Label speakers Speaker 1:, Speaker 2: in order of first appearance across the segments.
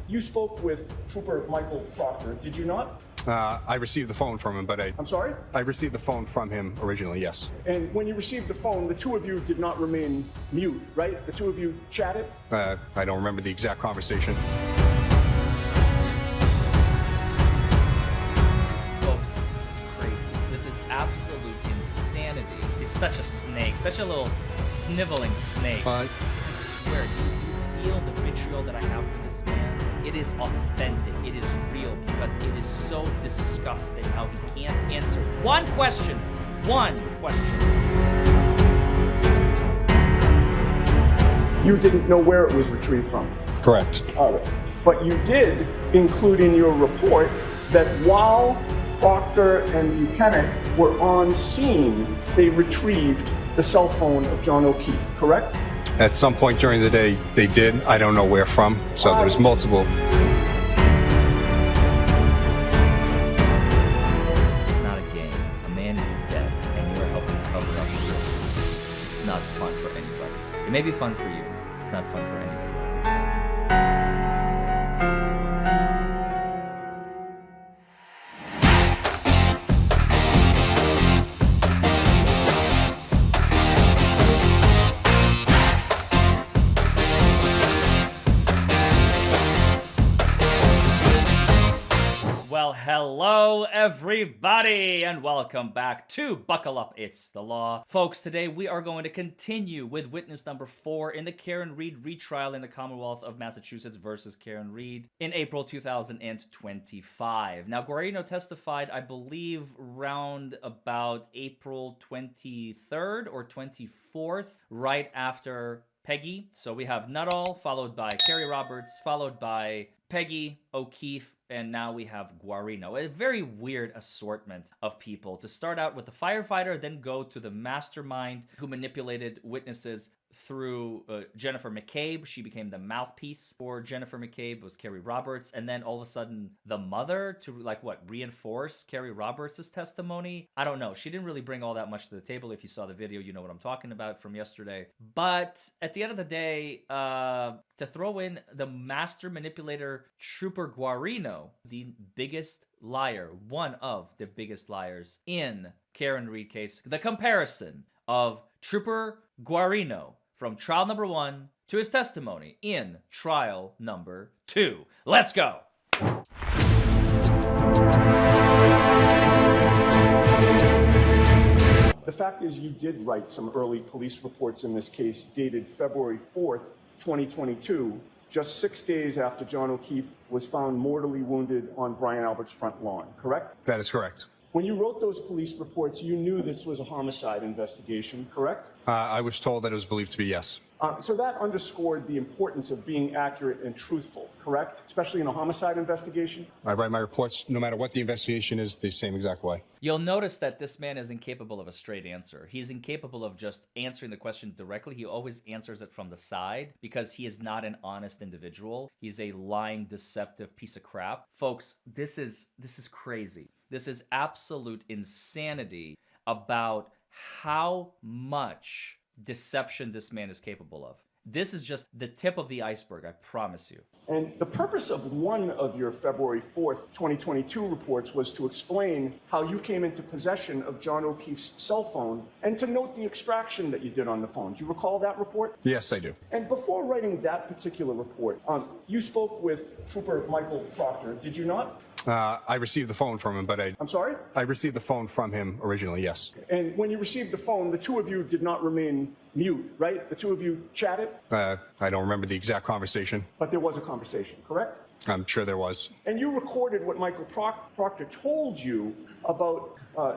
Speaker 1: You spoke with Trooper Michael Proctor, did you not?
Speaker 2: I received the phone from him, but
Speaker 1: I'm sorry?
Speaker 2: I received the phone from him originally, yes.
Speaker 1: And when you received the phone, the two of you did not remain mute, right? The two of you chatted?
Speaker 2: I don't remember the exact conversation.
Speaker 3: Folks, this is crazy. This is absolute insanity. He's such a snake, such a little sniveling snake. I swear, you feel the vitriol that I have for this man? It is authentic. It is real because it is so disgusting how he can't answer one question. One question.
Speaker 1: You didn't know where it was retrieved from?
Speaker 2: Correct.
Speaker 1: All right. But you did include in your report that while Proctor and Buchanan were on scene, they retrieved the cell phone of John O'Keefe, correct?
Speaker 2: At some point during the day, they did. I don't know where from. So there's multiple.
Speaker 3: It's not a game. A man is dead, and you are helping cover up the risk. It's not fun for anybody. It may be fun for you. It's not fun for anybody else. Well, hello everybody, and welcome back to Buckle Up, It's the Law. Folks, today we are going to continue with witness number 4 in the Karen Read retrial in the Commonwealth of Massachusetts versus Karen Read in April 2025. Now, Guarino testified, I believe, round about April 23rd or 24th, right after Peggy. So we have Nuttall, followed by Kerry Roberts, followed by Peggy, O'Keefe, and now we have Guarino. A very weird assortment of people. To start out with the firefighter, then go to the mastermind who manipulated witnesses through Jennifer McCabe. She became the mouthpiece for Jennifer McCabe, was Kerry Roberts. And then all of a sudden, the mother to, like, what, reinforce Kerry Roberts' testimony? I don't know. She didn't really bring all that much to the table. If you saw the video, you know what I'm talking about from yesterday. But at the end of the day, to throw in the master manipulator, Trooper Guarino, the biggest liar, one of the biggest liars in Karen Read case, the comparison of Trooper Guarino from trial number 1 to his testimony in trial number 2. Let's go.
Speaker 1: The fact is you did write some early police reports in this case dated February 4th, 2022, just 6 days after John O'Keefe was found mortally wounded on Brian Albert's front lawn, correct?
Speaker 2: That is correct.
Speaker 1: When you wrote those police reports, you knew this was a homicide investigation, correct?
Speaker 2: I was told that it was believed to be yes.
Speaker 1: So that underscored the importance of being accurate and truthful, correct? Especially in a homicide investigation?
Speaker 2: I write my reports, no matter what the investigation is, the same exact way.
Speaker 3: You'll notice that this man is incapable of a straight answer. He's incapable of just answering the question directly. He always answers it from the side because he is not an honest individual. He's a lying, deceptive piece of crap. Folks, this is crazy. This is absolute insanity about how much deception this man is capable of. This is just the tip of the iceberg, I promise you.
Speaker 1: And the purpose of one of your February 4th, 2022 reports was to explain how you came into possession of John O'Keefe's cell phone and to note the extraction that you did on the phone. Do you recall that report?
Speaker 2: Yes, I do.
Speaker 1: And before writing that particular report, you spoke with Trooper Michael Proctor, did you not?
Speaker 2: I received the phone from him, but
Speaker 1: I'm sorry?
Speaker 2: I received the phone from him originally, yes.
Speaker 1: And when you received the phone, the two of you did not remain mute, right? The two of you chatted?
Speaker 2: I don't remember the exact conversation.
Speaker 1: But there was a conversation, correct?
Speaker 2: I'm sure there was.
Speaker 1: And you recorded what Michael Proctor told you about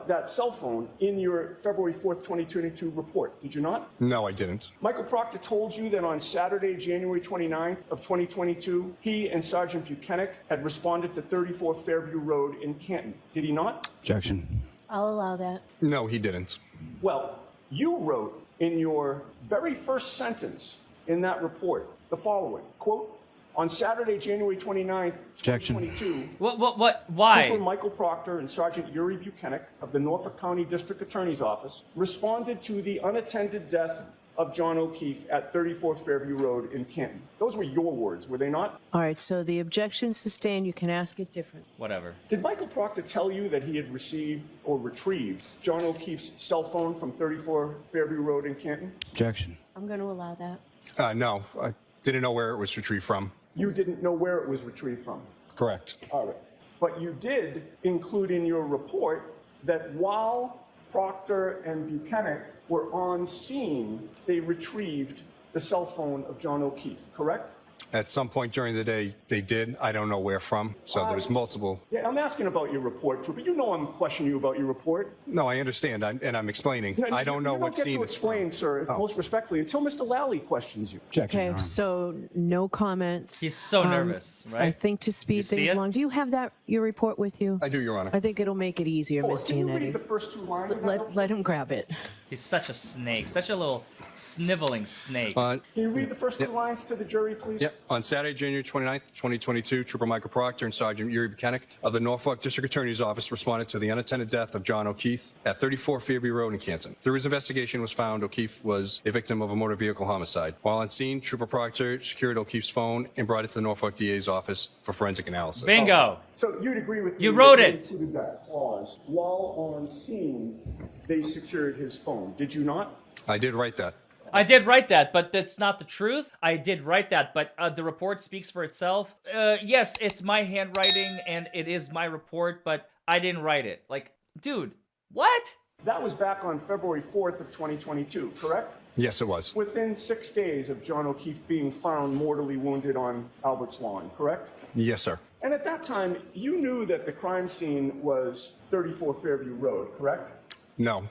Speaker 1: that cell phone in your February 4th, 2022 report, did you not?
Speaker 2: No, I didn't.
Speaker 1: Michael Proctor told you that on Saturday, January 29th of 2022, he and Sergeant Buchanan had responded to 34 Fairview Road in Canton. Did he not?
Speaker 4: Objection.
Speaker 5: I'll allow that.
Speaker 2: No, he didn't.
Speaker 1: Well, you wrote in your very first sentence in that report the following, quote, on Saturday, January 29th, 2022,
Speaker 3: What? Why?
Speaker 1: Trooper Michael Proctor and Sergeant Yuri Buchanan of the Norfolk County District Attorney's Office responded to the unattended death of John O'Keefe at 34 Fairview Road in Canton. Those were your words, were they not?
Speaker 4: All right, so the objection sustained. You can ask it different.
Speaker 3: Whatever.
Speaker 1: Did Michael Proctor tell you that he had received or retrieved John O'Keefe's cell phone from 34 Fairview Road in Canton?
Speaker 2: Objection.
Speaker 4: I'm going to allow that.
Speaker 2: No, I didn't know where it was retrieved from.
Speaker 1: You didn't know where it was retrieved from?
Speaker 2: Correct.
Speaker 1: All right. But you did include in your report that while Proctor and Buchanan were on scene, they retrieved the cell phone of John O'Keefe, correct?
Speaker 2: At some point during the day, they did. I don't know where from. So there was multiple.
Speaker 1: Yeah, I'm asking about your report, Trooper. You know I'm questioning you about your report.
Speaker 2: No, I understand, and I'm explaining.
Speaker 1: No,
Speaker 2: I don't know what scene
Speaker 1: You don't
Speaker 2: it's
Speaker 1: get to explain,
Speaker 2: from.
Speaker 1: sir,
Speaker 2: Oh.
Speaker 1: most respectfully, until Mr. Lally questions you.
Speaker 2: Objection, Your
Speaker 4: Okay,
Speaker 2: Honor.
Speaker 4: so no comments.
Speaker 3: He's so nervous, right?
Speaker 4: I think to speed
Speaker 3: You see
Speaker 4: things
Speaker 3: it?
Speaker 4: along. Do you have your report with you?
Speaker 2: I do, Your Honor.
Speaker 4: I think it'll make it easier, Ms.
Speaker 1: Can you read the
Speaker 4: Giannetti.
Speaker 1: first two lines? of that?
Speaker 4: Let him grab it.
Speaker 3: He's such a snake, such a little sniveling snake.
Speaker 1: Can you read the first two lines to the jury, please?
Speaker 2: Yep. On Saturday, January 29th, 2022, Trooper Michael Proctor and Sergeant Yuri Buchanan of the Norfolk District Attorney's Office responded to the unattended death of John O'Keefe at 34 Fairview Road in Canton. Through his investigation was found O'Keefe was a victim of a motor vehicle homicide. While on scene, Trooper Proctor secured O'Keefe's phone and brought it to the Norfolk DA's office for forensic analysis.
Speaker 3: Bingo.
Speaker 1: So you'd agree with me?
Speaker 3: You wrote
Speaker 1: that
Speaker 3: it.
Speaker 1: you included that clause. While on scene, they secured his phone. Did you not?
Speaker 2: I did write that.
Speaker 3: I did write that, but that's not the truth. I did write that, but the report speaks for itself. Yes, it's my handwriting, and it is my report, but I didn't write it. Like, dude, what?
Speaker 1: That was back on February 4th of 2022, correct?
Speaker 2: Yes, it was.
Speaker 1: Within 6 days of John O'Keefe being found mortally wounded on Albert's Lawn, correct?
Speaker 2: Yes, sir.
Speaker 1: And at that time, you knew that the crime scene was 34 Fairview Road, correct?
Speaker 2: No.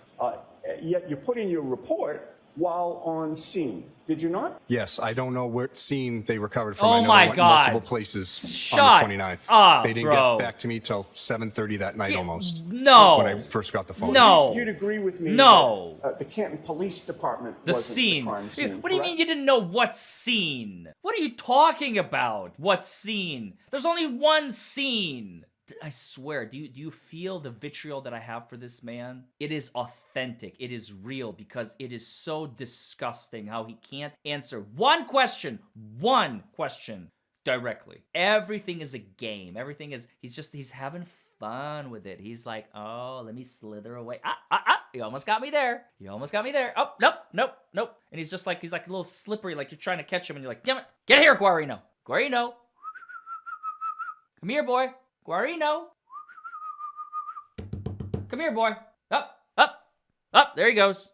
Speaker 1: Yet you put in your report while on scene. Did you not?
Speaker 2: Yes, I don't know what scene they recovered from.
Speaker 3: Oh
Speaker 2: I know
Speaker 3: my
Speaker 2: they went
Speaker 3: God.
Speaker 2: multiple places
Speaker 3: Shut
Speaker 2: on the 29th.
Speaker 3: up,
Speaker 2: They didn't
Speaker 3: bro.
Speaker 2: get back to me till 7:30 that night almost.
Speaker 3: No.
Speaker 2: When I first got the phone.
Speaker 3: No.
Speaker 1: You'd agree with me
Speaker 3: No.
Speaker 1: that the Canton Police Department
Speaker 3: The
Speaker 1: wasn't
Speaker 3: scene.
Speaker 1: the crime scene.
Speaker 3: What do you mean you didn't know what scene? What are you talking about? What scene? There's only one scene. I swear, do you feel the vitriol that I have for this man? It is authentic. It is real because it is so disgusting how he can't answer one question directly. Everything is a game. Everything is, he's having fun with it. He's like, oh, let me slither away. You almost got me there. You almost got me there. Oh, nope. And he's just like, he's like a little slippery, like you're trying to catch him and you're like, damn it, get here, Guarino. Come here, boy. Guarino. Come here, boy. Up. There he goes.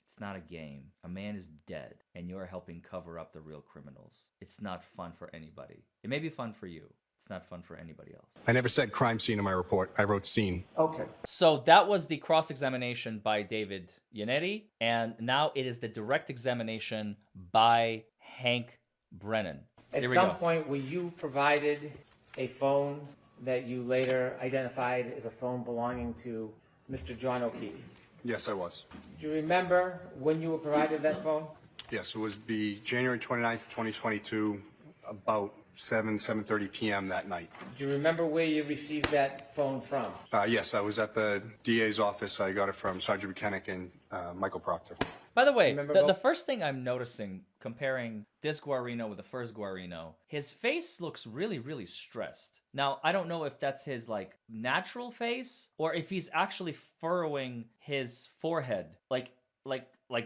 Speaker 3: It's not a game. A man is dead, and you're helping cover up the real criminals. It's not fun for anybody. It may be fun for you. It's not fun for anybody else.
Speaker 2: I never said crime scene in my report. I wrote scene.
Speaker 1: Okay.
Speaker 3: So that was the cross-examination by David Yannetti, and now it is the direct examination by Hank Brennan.
Speaker 5: At
Speaker 3: Here we
Speaker 5: some
Speaker 3: go.
Speaker 5: point, were you provided a phone that you later identified as a phone belonging to Mr. John O'Keefe?
Speaker 2: Yes, I was.
Speaker 5: Do you remember when you were provided that phone?
Speaker 2: Yes, it was be January 29th, 2022, about 7:30 p.m. that night.
Speaker 5: Do you remember where you received that phone from?
Speaker 2: Yes, I was at the DA's office. I got it from Sergeant Buchanan and Michael Proctor.
Speaker 3: By the way,
Speaker 5: Remember
Speaker 3: the
Speaker 5: both?
Speaker 3: first thing I'm noticing, comparing this Guarino with the first Guarino, his face looks really, really stressed. Now, I don't know if that's his, like, natural face, or if he's actually furrowing his forehead, like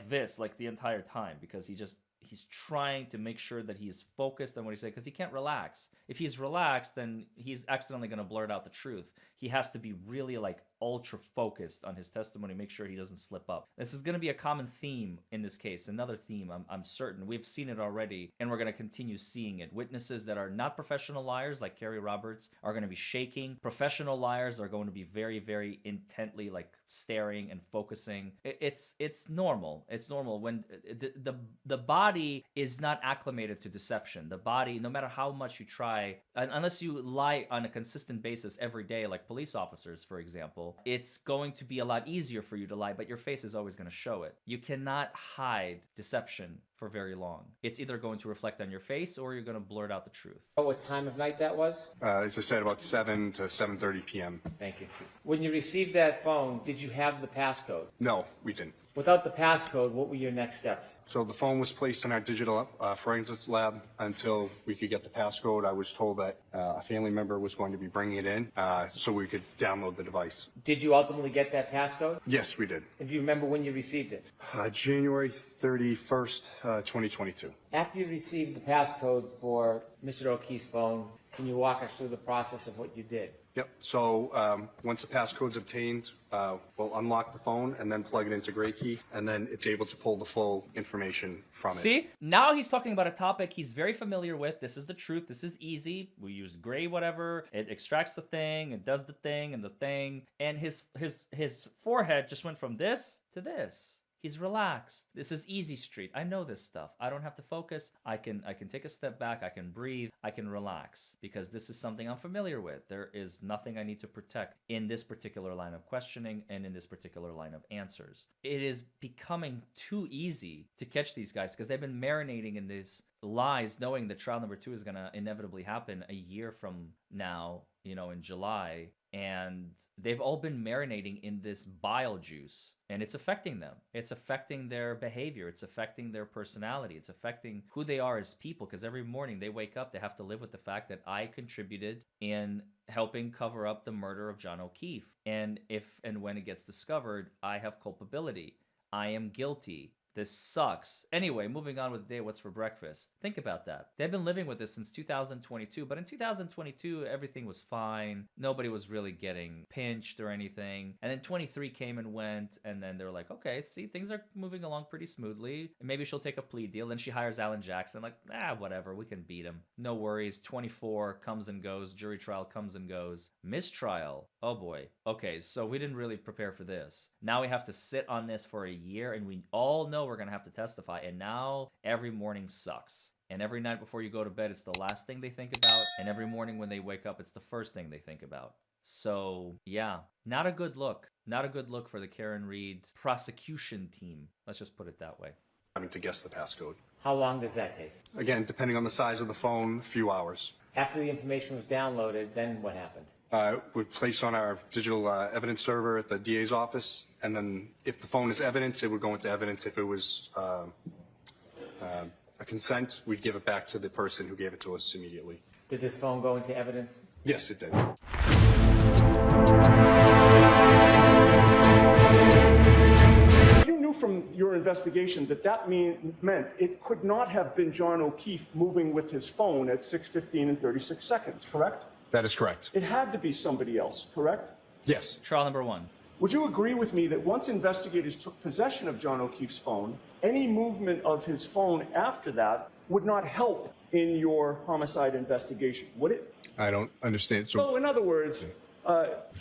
Speaker 3: this, like, the entire time, because he's trying to make sure that he's focused on what he's saying, because he can't relax. If he's relaxed, then he's accidentally going to blurt out the truth. He has to be really, like, ultra focused on his testimony, make sure he doesn't slip up. This is going to be a common theme in this case, another theme, I'm certain. We've seen it already, and we're going to continue seeing it. Witnesses that are not professional liars, like Kerry Roberts, are going to be shaking. Professional liars are going to be very, very intently, like, staring and focusing. It's normal. It's normal when the body is not acclimated to deception. The body, no matter how much you try, unless you lie on a consistent basis every day, like police officers, for example, it's going to be a lot easier for you to lie, but your face is always going to show it. You cannot hide deception for very long. It's either going to reflect on your face or you're going to blurt out the truth.
Speaker 5: Oh, what time of night that was?
Speaker 2: As I said, about 7 to 7:30 p.m.
Speaker 5: Thank you. When you received that phone, did you have the passcode?
Speaker 2: No, we didn't.
Speaker 5: Without the passcode, what were your next steps?
Speaker 2: So the phone was placed in our digital forensics lab until we could get the passcode. I was told that a family member was going to be bringing it in so we could download the device.
Speaker 5: Did you ultimately get that passcode?
Speaker 2: Yes, we did.
Speaker 5: And do you remember when you received it?
Speaker 2: January 31st, 2022.
Speaker 5: After you received the passcode for Mr. O'Keefe's phone, can you walk us through the process of what you did?
Speaker 2: Yep. So once the passcode's obtained, we'll unlock the phone and then plug it into Gray Key, and then it's able to pull the full information from it.
Speaker 3: See? Now he's talking about a topic he's very familiar with. This is the truth. This is easy. We use gray whatever. It extracts the thing. It does the thing and the thing. And his forehead just went from this to this. He's relaxed. This is easy street. I know this stuff. I don't have to focus. I can take a step back. I can breathe. I can relax because this is something I'm familiar with. There is nothing I need to protect in this particular line of questioning and in this particular line of answers. It is becoming too easy to catch these guys because they've been marinating in these lies knowing that trial number 2 is going to inevitably happen a year from now, in July. And they've all been marinating in this bile juice, and it's affecting them. It's affecting their behavior. It's affecting their personality. It's affecting who they are as people, because every morning they wake up, they have to live with the fact that I contributed in helping cover up the murder of John O'Keefe. And if and when it gets discovered, I have culpability. I am guilty. This sucks. Anyway, moving on with the day, what's for breakfast? Think about that. They've been living with this since 2022, but in 2022, everything was fine. Nobody was really getting pinched or anything. And then 23 came and went, and then they're like, okay, see, things are moving along pretty smoothly. And maybe she'll take a plea deal. Then she hires Alan Jackson, like, whatever, we can beat him. No worries. 24 comes and goes. Jury trial comes and goes. Mistrial. Oh boy. Okay, so we didn't really prepare for this. Now we have to sit on this for a year, and we all know we're going to have to testify, and now every morning sucks. And every night before you go to bed, it's the last thing they think about, and every morning when they wake up, it's the first thing they think about. So, yeah, not a good look. Not a good look for the Karen Reed prosecution team. Let's just put it that way.
Speaker 2: Having to guess the passcode.
Speaker 5: How long does that take?
Speaker 2: Again, depending on the size of the phone, a few hours.
Speaker 5: After the information was downloaded, then what happened?
Speaker 2: We place on our digital evidence server at the DA's office, and then if the phone is evidence, it would go into evidence. If it was a consent, we'd give it back to the person who gave it to us immediately.
Speaker 5: Did this phone go into evidence?
Speaker 2: Yes, it did.
Speaker 1: You knew from your investigation that meant it could not have been John O'Keefe moving with his phone at 6:15 and 36 seconds, correct?
Speaker 2: That is correct.
Speaker 1: It had to be somebody else, correct?
Speaker 2: Yes.
Speaker 3: Trial number 1.
Speaker 1: Would you agree with me that once investigators took possession of John O'Keefe's phone, any movement of his phone after that would not help in your homicide investigation, would it?
Speaker 2: I don't understand.
Speaker 1: So in other words,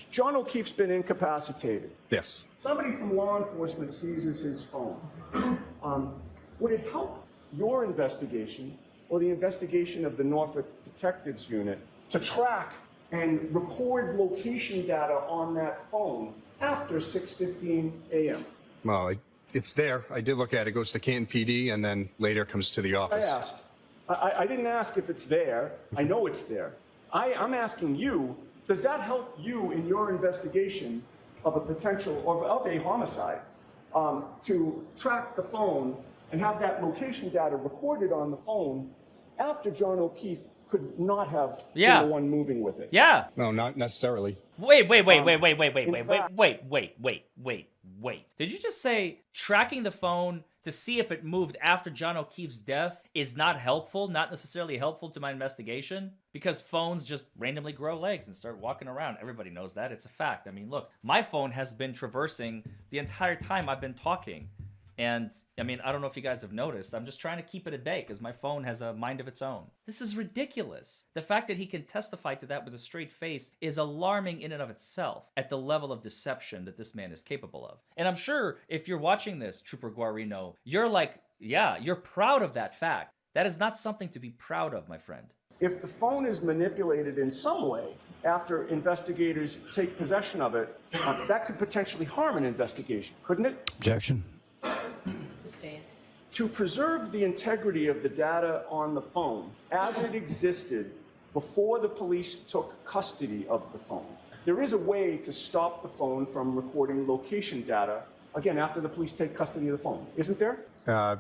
Speaker 1: John O'Keefe's been incapacitated.
Speaker 2: Yes.
Speaker 1: Somebody from law enforcement seizes his phone. Would it help your investigation or the investigation of the Norfolk Detectives Unit to track and record location data on that phone after 6:15 a.m.?
Speaker 2: Well, it's there. I did look at it. It goes to Canton PD, and then later comes to the office.
Speaker 1: I asked. I didn't ask if it's there. I know it's there. I'm asking you, does that help you in your investigation of a potential, or of a homicide, to track the phone and have that location data recorded on the phone after John O'Keefe could not have been the one moving with it?
Speaker 3: Yeah.
Speaker 2: No, not necessarily.
Speaker 3: Wait. Did you just say tracking the phone to see if it moved after John O'Keefe's death is not helpful, not necessarily helpful to my investigation? Because phones just randomly grow legs and start walking around. Everybody knows that. It's a fact. I mean, look, my phone has been traversing the entire time I've been talking. And, I mean, I don't know if you guys have noticed. I'm just trying to keep it at bay because my phone has a mind of its own. This is ridiculous. The fact that he can testify to that with a straight face is alarming in and of itself at the level of deception that this man is capable of. And I'm sure if you're watching this, Trooper Guarino, you're like, yeah, you're proud of that fact. That is not something to be proud of, my friend.
Speaker 1: If the phone is manipulated in some way after investigators take possession of it, that could potentially harm an investigation, couldn't it?
Speaker 6: Objection.
Speaker 1: To preserve the integrity of the data on the phone as it existed before the police took custody of the phone, there is a way to stop the phone from recording location data, again, after the police take custody of the phone, isn't there?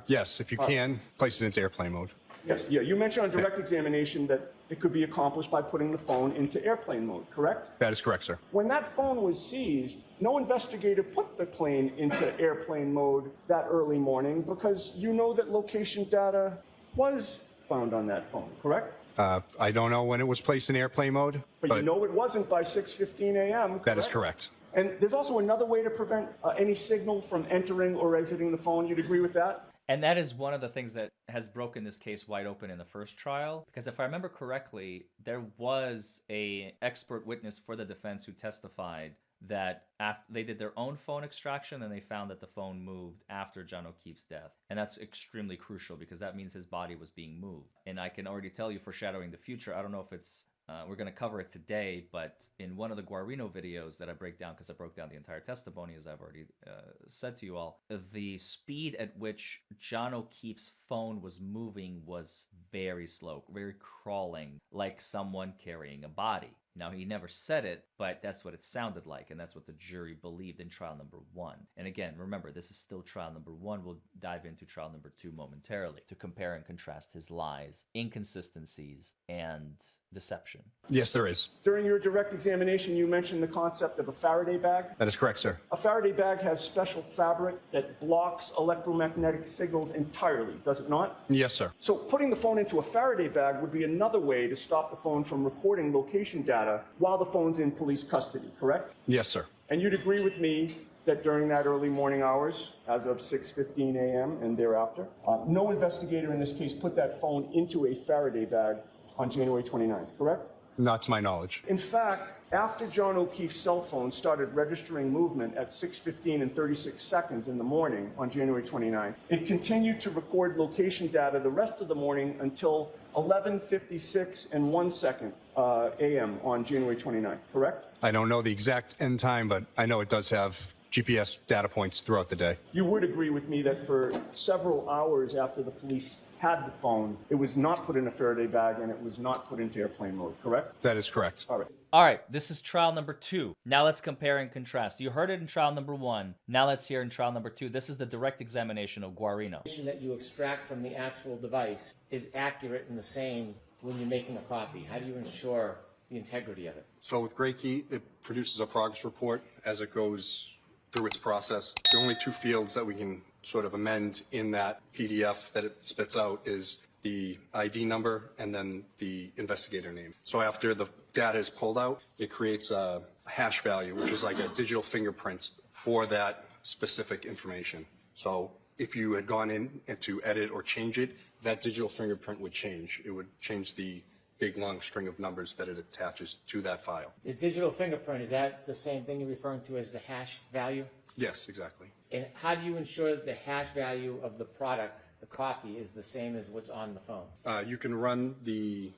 Speaker 2: Yes, if you can, place it into airplane mode.
Speaker 1: Yes, yeah, you mentioned on direct examination that it could be accomplished by putting the phone into airplane mode, correct?
Speaker 2: That is correct, sir.
Speaker 1: When that phone was seized, no investigator put the plane into airplane mode that early morning because you know that location data was found on that phone, correct?
Speaker 2: I don't know when it was placed in airplane mode,
Speaker 1: But you know it wasn't by 6:15 a.m., correct?
Speaker 2: that is correct.
Speaker 1: And there's also another way to prevent any signal from entering or exiting the phone. You'd agree with that?
Speaker 3: And that is one of the things that has broken this case wide open in the first trial. Because if I remember correctly, there was a expert witness for the defense who testified that after they did their own phone extraction and they found that the phone moved after John O'Keefe's death. And that's extremely crucial because that means his body was being moved. And I can already tell you, foreshadowing the future, I don't know if it's we're going to cover it today, but in one of the Guarino videos that I break down, because I broke down the entire testimony, as I've already said to you all, the speed at which John O'Keefe's phone was moving was very slow, very crawling, like someone carrying a body. Now, he never said it, but that's what it sounded like, and that's what the jury believed in trial number 1. And again, remember, this is still trial number 1. We'll dive into trial number 2 momentarily to compare and contrast his lies, inconsistencies, and deception.
Speaker 2: Yes, there is.
Speaker 1: During your direct examination, you mentioned the concept of a Faraday bag.
Speaker 2: That is correct, sir.
Speaker 1: A Faraday bag has special fabric that blocks electromagnetic signals entirely, does it not?
Speaker 2: Yes, sir.
Speaker 1: So putting the phone into a Faraday bag would be another way to stop the phone from recording location data while the phone's in police custody, correct?
Speaker 2: Yes, sir.
Speaker 1: And you'd agree with me that during that early morning hours, as of 6:15 a.m. and thereafter, no investigator in this case put that phone into a Faraday bag on January 29th, correct?
Speaker 2: Not to my knowledge.
Speaker 1: In fact, after John O'Keefe's cell phone started registering movement at 6:15 and 36 seconds in the morning on January 29th, it continued to record location data the rest of the morning until 11:56 and 1 second a.m. on January 29th, correct?
Speaker 2: I don't know the exact end time, but I know it does have GPS data points throughout the day.
Speaker 1: You would agree with me that for several hours after the police had the phone, it was not put in a Faraday bag and it was not put into airplane mode, correct?
Speaker 2: That is correct.
Speaker 1: All right.
Speaker 3: All right, this is trial number 2. Now let's compare and contrast. You heard it in trial number 1. Now let's hear in trial number 2. This is the direct examination of Guarino.
Speaker 5: Information that you extract from the actual device is accurate and the same when you're making a copy. How do you ensure the integrity of it?
Speaker 2: So with Gray Key, it produces a progress report as it goes through its process. The only 2 fields that we can sort of amend in that PDF that it spits out is the ID number and then the investigator name. So after the data is pulled out, it creates a hash value, which is like a digital fingerprint for that specific information. So if you had gone in and to edit or change it, that digital fingerprint would change. It would change the big long string of numbers that it attaches to that file.
Speaker 5: The digital fingerprint, is that the same thing you're referring to as the hash value?
Speaker 2: Yes, exactly.
Speaker 5: And how do you ensure that the hash value of the product, the copy, is the same as what's on the phone?
Speaker 2: You can run the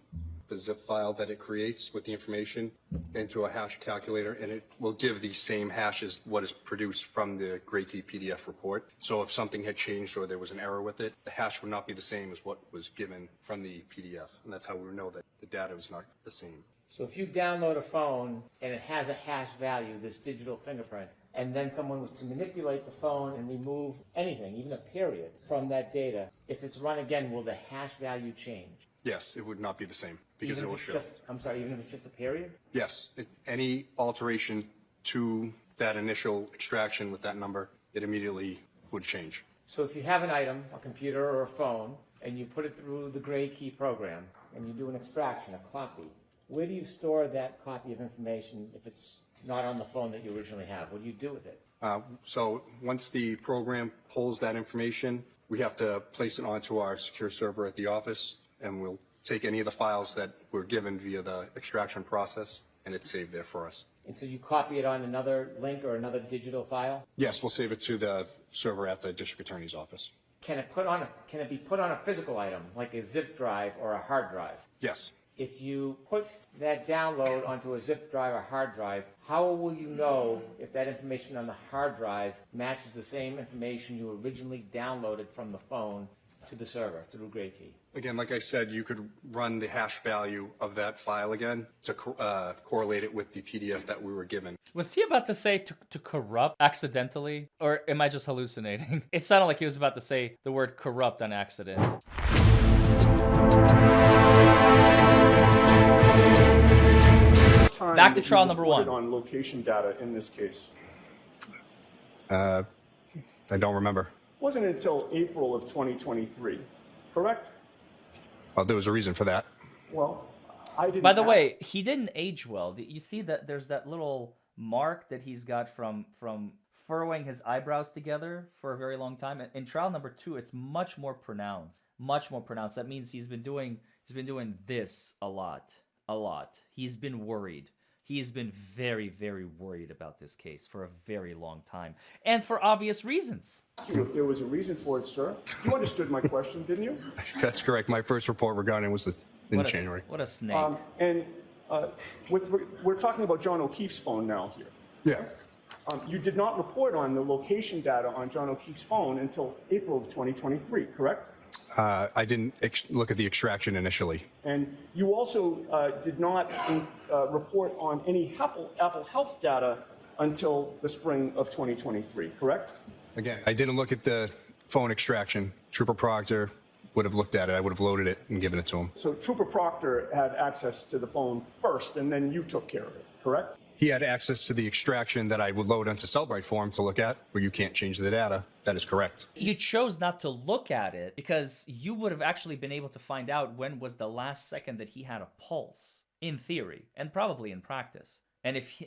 Speaker 2: zip file that it creates with the information into a hash calculator, and it will give the same hash as what is produced from the Gray Key PDF report. So if something had changed or there was an error with it, the hash would not be the same as what was given from the PDF. And that's how we know that the data is not the same.
Speaker 5: So if you download a phone and it has a hash value, this digital fingerprint, and then someone was to manipulate the phone and remove anything, even a period, from that data, if it's run again, will the hash value change?
Speaker 2: Yes, it would not be the same because
Speaker 5: Even
Speaker 2: it will
Speaker 5: if it's
Speaker 2: show.
Speaker 5: just, I'm sorry, even if it's just a period?
Speaker 2: Yes, any alteration to that initial extraction with that number, it immediately would change.
Speaker 5: So if you have an item, a computer or a phone, and you put it through the Gray Key program, and you do an extraction, a copy, where do you store that copy of information if it's not on the phone that you originally have? What do you do with it?
Speaker 2: So once the program pulls that information, we have to place it onto our secure server at the office, and we'll take any of the files that were given via the extraction process, and it's saved there for us.
Speaker 5: And so you copy it on another link or another digital file?
Speaker 2: Yes, we'll save it to the server at the district attorney's office.
Speaker 5: Can it be put on a physical item, like a zip drive or a hard drive?
Speaker 2: Yes.
Speaker 5: If you put that download onto a zip drive or hard drive, how will you know if that information on the hard drive matches the same information you originally downloaded from the phone to the server through Gray Key?
Speaker 2: Again, like I said, you could run the hash value of that file again to correlate it with the PDF that we were given.
Speaker 3: Was he about to say to corrupt accidentally? Or am I just hallucinating? It sounded like he was about to say the word corrupt on accident. Back to trial number one.
Speaker 1: On location data in this case.
Speaker 2: I don't remember.
Speaker 1: Wasn't until April of 2023, correct?
Speaker 2: Well, there was a reason for that.
Speaker 1: Well, I didn't.
Speaker 3: By the
Speaker 1: ask-
Speaker 3: way, he didn't age well. You see that there's that little mark that he's got from furrowing his eyebrows together for a very long time. In trial number 2, it's much more pronounced. Much more pronounced. That means he's been doing this a lot. He's been worried. He's been very, very worried about this case for a very long time, and for obvious reasons.
Speaker 1: If there was a reason for it, sir, you understood my question, didn't you?
Speaker 2: That's correct. My first report regarding was in January.
Speaker 3: What a snake.
Speaker 1: We're talking about John O'Keefe's phone now here.
Speaker 2: Yeah.
Speaker 1: You did not report on the location data on John O'Keefe's phone until April of 2023, correct?
Speaker 2: I didn't look at the extraction initially.
Speaker 1: And you also did not report on any Apple Health data until the spring of 2023, correct?
Speaker 2: Again, I didn't look at the phone extraction. Trooper Proctor would have looked at it. I would have loaded it and given it to him.
Speaker 1: So Trooper Proctor had access to the phone first, and then you took care of it, correct?
Speaker 2: He had access to the extraction that I would load onto Cellbrite for him to look at, where you can't change the data. That is correct.
Speaker 3: You chose not to look at it because you would have actually been able to find out when was the last second that he had a pulse, in theory, and probably in practice. And if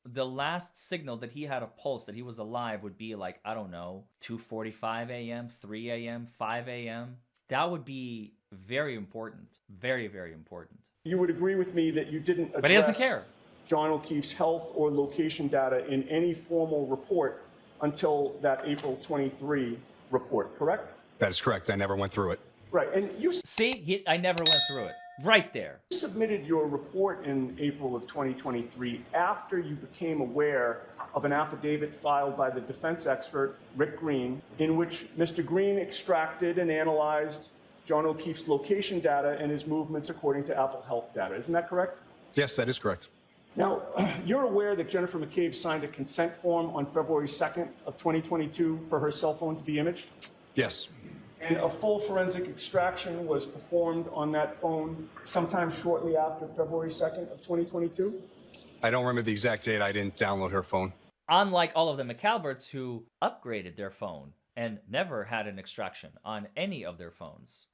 Speaker 3: the last signal that he had a pulse, that he was alive, would be like, I don't know, 2:45 a.m., 3 a.m., 5 a.m., that would be very important. Very, very important.
Speaker 1: You would agree with me that you didn't address
Speaker 3: But he doesn't care.
Speaker 1: John O'Keefe's health or location data in any formal report until that April 23 report, correct?
Speaker 2: That is correct. I never went through it.
Speaker 1: Right, and you
Speaker 3: See, I never went through it. Right there.
Speaker 1: submitted your report in April of 2023 after you became aware of an affidavit filed by the defense expert, Rick Green, in which Mr. Green extracted and analyzed John O'Keefe's location data and his movements according to Apple Health data. Isn't that correct?
Speaker 2: Yes, that is correct.
Speaker 1: Now, you're aware that Jennifer McCabe signed a consent form on February 2nd of 2022 for her cell phone to be imaged?
Speaker 2: Yes.
Speaker 1: And a full forensic extraction was performed on that phone sometime shortly after February 2nd of 2022?
Speaker 2: I don't remember the exact date. I didn't download her phone.
Speaker 3: Unlike all of the McAlberts who upgraded their phone and never had an extraction on any of their phones.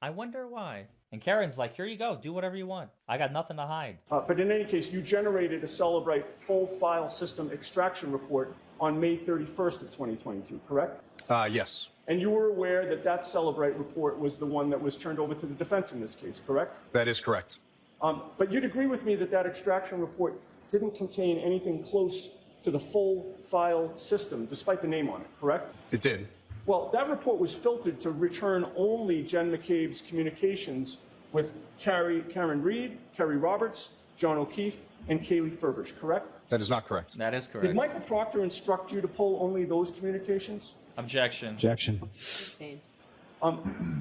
Speaker 3: I wonder why. And Karen's like, here you go, do whatever you want. I got nothing to hide.
Speaker 1: But in any case, you generated a Cellbrite full file system extraction report on May 31st of 2022, correct?
Speaker 2: Yes.
Speaker 1: And you were aware that that Cellbrite report was the one that was turned over to the defense in this case, correct?
Speaker 2: That is correct.
Speaker 1: But you'd agree with me that that extraction report didn't contain anything close to the full file system, despite the name on it, correct?
Speaker 2: It did.
Speaker 1: Well, that report was filtered to return only Jen McCabe's communications with Karen Reed, Kerry Roberts, John O'Keefe, and Kaylee Furbish, correct?
Speaker 2: That is not correct.
Speaker 3: That is correct.
Speaker 1: Did Michael Proctor instruct you to pull only those communications?
Speaker 3: Objection.
Speaker 6: Objection.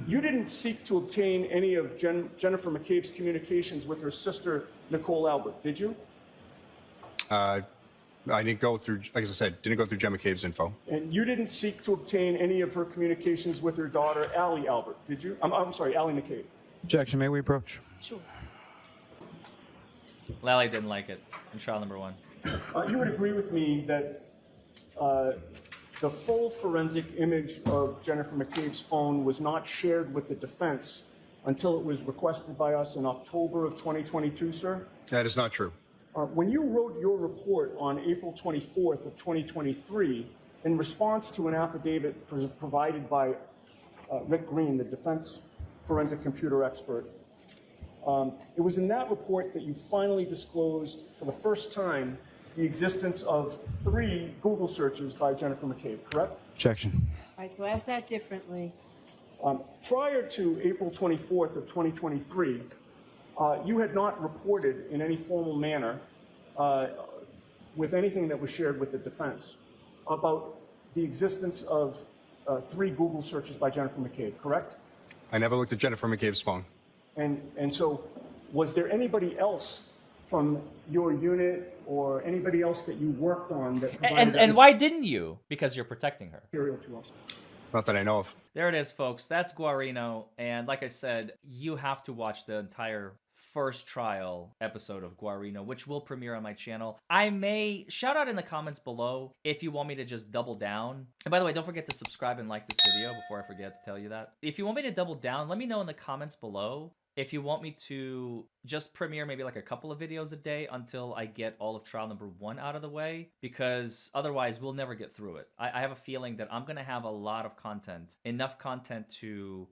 Speaker 1: You didn't seek to obtain any of Jennifer McCabe's communications with her sister, Nicole Albert, did you?
Speaker 2: I didn't go through, like I said, didn't go through Jen McCabe's info.
Speaker 1: And you didn't seek to obtain any of her communications with her daughter, Allie Albert, did you? I'm sorry, Allie McCabe.
Speaker 6: Objection. May we approach?
Speaker 4: Sure.
Speaker 3: Lally didn't like it in trial number 1.
Speaker 1: You would agree with me that the full forensic image of Jennifer McCabe's phone was not shared with the defense until it was requested by us in October of 2022, sir?
Speaker 2: That is not true.
Speaker 1: When you wrote your report on April 24th of 2023, in response to an affidavit provided by Rick Green, the defense forensic computer expert, it was in that report that you finally disclosed for the first time the existence of 3 Google searches by Jennifer McCabe, correct?
Speaker 6: Objection.
Speaker 4: All right, so ask that differently.
Speaker 1: Prior to April 24th of 2023, You had not reported in any formal manner with anything that was shared with the defense about the existence of 3 Google searches by Jennifer McCabe, correct?
Speaker 2: I never looked at Jennifer McCabe's phone.
Speaker 1: And so was there anybody else from your unit or anybody else that you worked on that provided
Speaker 3: And why didn't you? Because you're protecting her.
Speaker 1: material to us?
Speaker 2: Not that I know of.
Speaker 3: There it is, folks. That's Guarino. And like I said, you have to watch the entire first trial episode of Guarino, which will premiere on my channel. I may shout out in the comments below if you want me to just double down. And by the way, don't forget to subscribe and like this video before I forget to tell you that. If you want me to double down, let me know in the comments below. If you want me to just premiere maybe like a couple of videos a day until I get all of trial number 1 out of the way, because otherwise we'll never get through it. I have a feeling that I'm going to have a lot of content, enough content to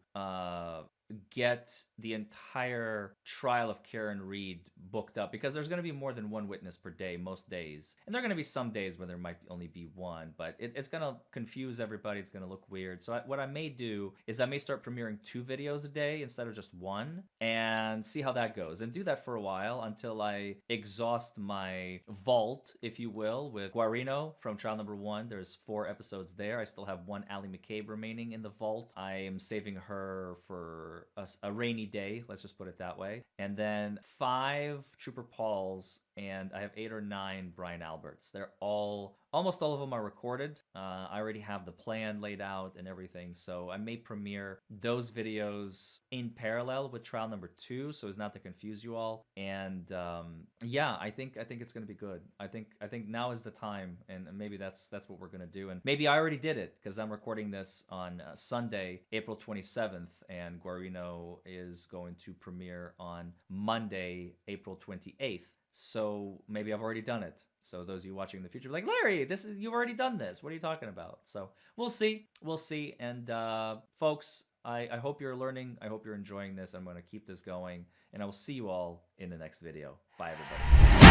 Speaker 3: get the entire trial of Karen Reed booked up, because there's going to be more than 1 witness per day most days, and there are going to be some days where there might only be 1, but it's going to confuse everybody. It's going to look weird. So what I may do is I may start premiering 2 videos a day instead of just 1, and see how that goes, and do that for a while until I exhaust my vault, if you will, with Guarino from trial number 1. There's 4 episodes there. I still have 1 Ally McCabe remaining in the vault. I am saving her for a rainy day, let's just put it that way. And then 5 Trooper Pauls, and I have 8 or 9 Brian Alberts. They're almost all of them are recorded. I already have the plan laid out and everything, so I may premiere those videos in parallel with trial number 2, so as not to confuse you all. And yeah, I think it's gonna be good. I think now is the time, and maybe that's what we're gonna do. And maybe I already did it, because I'm recording this on Sunday, April 27th, and Guarino is going to premiere on Monday, April 28th. So maybe I've already done it. So those of you watching in the future are like, Larry, you've already done this. What are you talking about? So we'll see. And folks, I hope you're learning. I hope you're enjoying this. I'm going to keep this going, and I will see you all in the next video. Bye, everybody.